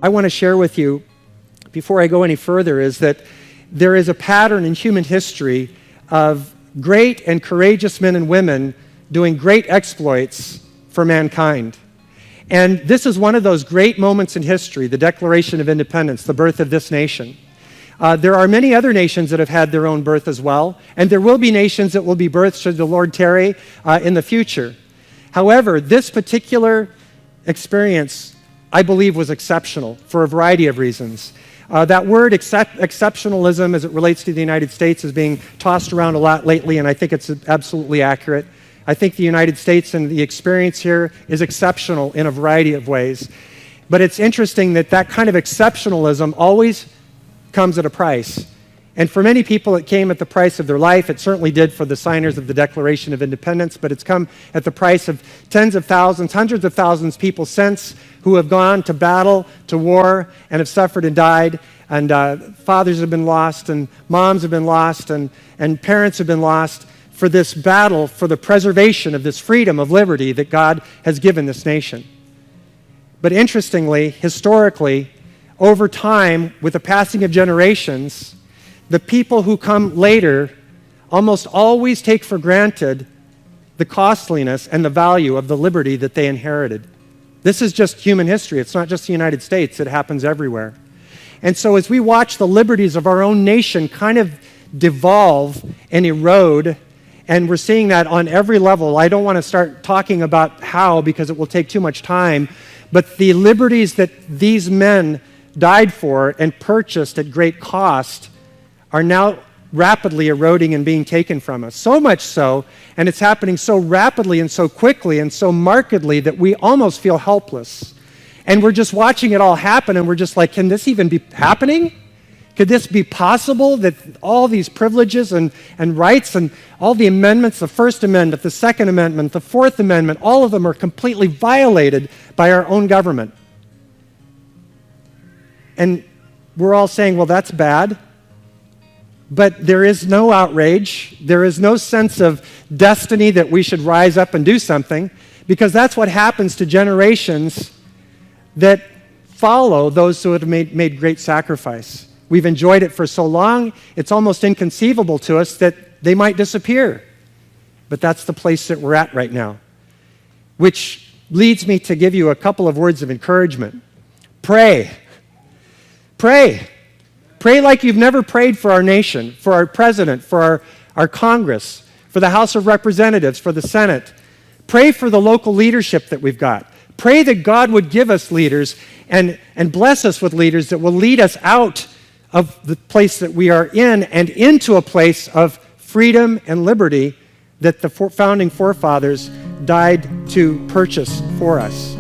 I want to share with you, before I go any further, is that there is a pattern in human history of great and courageous men and women doing great exploits for mankind. And this is one of those great moments in history, the Declaration of Independence, the birth of this nation. There are many other nations that have had their own birth as well, and there will be nations that will be birthed should the Lord tarry in the future. However, this particular experience, I believe, was exceptional for a variety of reasons. That word exceptionalism as it relates to the United States is being tossed around a lot lately, and I think it's absolutely accurate. I think the United States and the experience here is exceptional in a variety of ways. But it's interesting that that kind of exceptionalism always comes at a price. And for many people, it came at the price of their life. It certainly did for the signers of the Declaration of Independence, but it's come at the price of tens of thousands, hundreds of thousands of people since who have gone to battle, to war, and have suffered and died. And fathers have been lost, and moms have been lost, and parents have been lost for this battle for the preservation of this freedom of liberty that God has given this nation. But interestingly, historically, over time, with the passing of generations, the people who come later almost always take for granted the costliness and the value of the liberty that they inherited. This is just human history. It's not just the United States. It happens everywhere. And so as we watch the liberties of our own nation kind of devolve and erode, and we're seeing that on every level. I don't want to start talking about how because it will take too much time, but the liberties that these men died for and purchased at great cost are now rapidly eroding and being taken from us. So much so, and it's happening so rapidly and so quickly and so markedly that we almost feel helpless. And we're just watching it all happen, and we're just like, can this even be happening? Could this be possible that all these privileges and rights and all the amendments, the First Amendment, the Second Amendment, the Fourth Amendment, all of them are completely violated by our own government? And we're all saying, well, that's bad. But there is no outrage. There is no sense of destiny that we should rise up and do something, because that's what happens to generations that follow those who have made great sacrifice. We've enjoyed it for so long, it's almost inconceivable to us that they might disappear. But that's the place that we're at right now, which leads me to give you a couple of words of encouragement. Pray. Pray. Pray like you've never prayed for our nation, for our president, for our Congress, for the House of Representatives, for the Senate. Pray for the local leadership that we've got. Pray that God would give us leaders and bless us with leaders that will lead us out of the place that we are in and into a place of freedom and liberty that the founding forefathers died to purchase for us.